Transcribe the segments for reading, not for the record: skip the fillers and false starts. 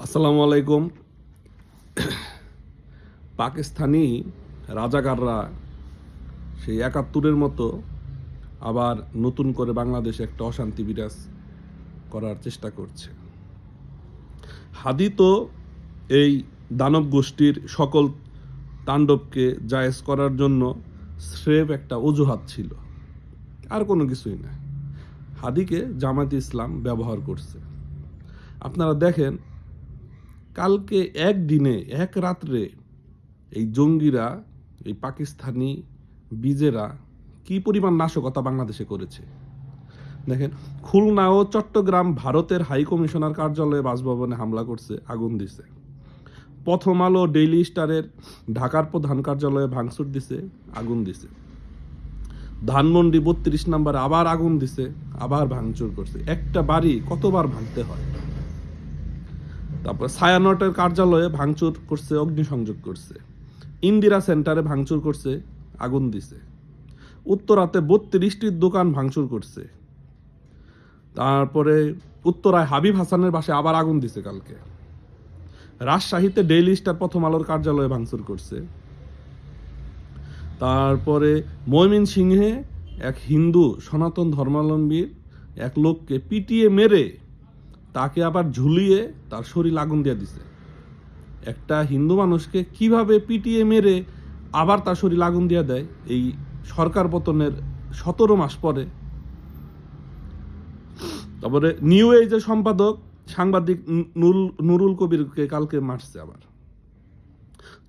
আসসালামু আলাইকুম। পাকিস্তানি রাজাকাররা সেই ৭১-এর মতো আবার নতুন করে বাংলাদেশে একটা অশান্তি বিরাজ করার চেষ্টা করছে। হাদি তো এই দানব গোষ্ঠীর সকল তাণ্ডবকে জায়েজ করার জন্য স্রেফ একটা অজুহাত ছিল, আর কোনো কিছুই না। হাদিকে জামায়াতে ইসলাম ব্যবহার করছে। আপনারা দেখেন, কালকে একদিনে এক রাত্রে এই জঙ্গিরা, এই পাকিস্তানি বীজেরা কি পরিমাণ নাশকতা বাংলাদেশে করেছে দেখেন। খুলনা ও চট্টগ্রাম ভারতের হাই কমিশনার কার্যালয়ে বাসভবনে হামলা করছে, আগুন দিছে। প্রথম আলো, ডেইলি স্টারের ঢাকার প্রধান কার্যালয়ে ভাঙচুর দিছে, আগুন দিছে। ধানমন্ডি ৩২ নম্বরে আবার আগুন দিছে, আবার ভাঙচুর করছে। একটা বাড়ি কতবার ভাঙতে হয়? তারপর ছায়ানটের কার্যালয়ে ভাঙচুর করছে, অগ্নিসংযোগ করছে। ইন্দিরা সেন্টারে ভাঙচুর করছে, আগুন দিছে। উত্তরাতে ৩২টির দোকান ভাঙচুর করছে। তারপরে উত্তরায় হাবিব হাসানের বাসায় আবার আগুন দিছে কালকে। রাজশাহীতে ডেইলি স্টার প্রথম আলোর কার্যালয়ে ভাঙচুর করছে। তারপরে ময়মনসিংহে এক হিন্দু সনাতন ধর্মাবলম্বীর এক লোককে পিটিয়ে মেরে তাকে আবার ঝুলিয়ে তার শরীর আগুন দিয়ে দিছে। একটা হিন্দু মানুষকে কিভাবে পিটিয়ে মেরে আবার তার শরীর আগুন দিয়ে দেয় এই সরকার পতনের ১৭ মাস পরে? তারপরে নিউ এজের সম্পাদক সাংবাদিক নুরুল কবিরকে কালকে মারছে আবার।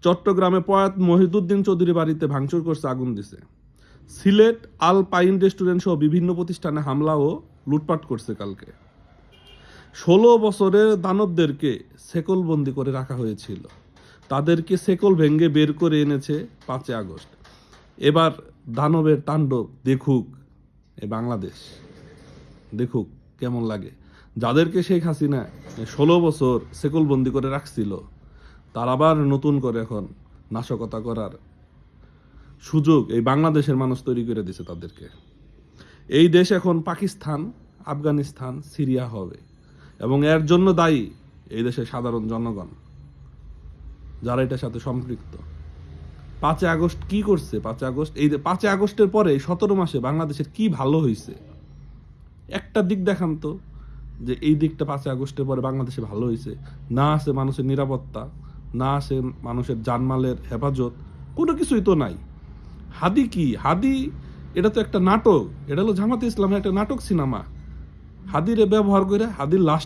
চট্টগ্রামে প্রয়াত মহিদুদ্দিন চৌধুরী বাড়িতে ভাঙচুর করছে, আগুন দিছে। সিলেট আল পাইন রেস্টুরেন্ট সহ বিভিন্ন প্রতিষ্ঠানে হামলা ও লুটপাট করছে কালকে। ১৬ বছরের দানবদেরকে সেকলবন্দি করে রাখা হয়েছিল, তাদেরকে সেকল ভেঙ্গে বের করে এনেছে ৫ আগস্ট। এবার দানবের তাণ্ডব দেখুক এই বাংলাদেশ, দেখুক কেমন লাগে। যাদেরকে শেখ হাসিনা ১৬ বছর সেকলবন্দি করে রাখছিল, তার আবার নতুন করে এখন নাশকতা করার সুযোগ এই বাংলাদেশের মানুষ তৈরি করে দিছে তাদেরকে। এই দেশ এখন পাকিস্তান, আফগানিস্তান, সিরিয়া হবে, এবং এর জন্য দায়ী এই দেশের সাধারণ জনগণ, যারা এটার সাথে সম্পৃক্ত। ৫ আগস্ট কি করছে? ৫ আগস্ট, এই ৫ আগস্টের পরে ১৭ মাসে বাংলাদেশের কি ভালো হয়েছে? একটা দিক দেখান তো, যে এই দিকটা ৫ আগস্টের পরে বাংলাদেশে ভালো হয়েছে। না আছে মানুষের নিরাপত্তা, না আছে মানুষের জানমালের হেফাজত, কোনো কিছুই তো নাই। হাদি কি? হাদি এটা তো একটা নাটক, এটা হলো জামাতে ইসলামের একটা নাটক সিনেমা। হাদিরে ব্যবহার করে হাদির লাশটা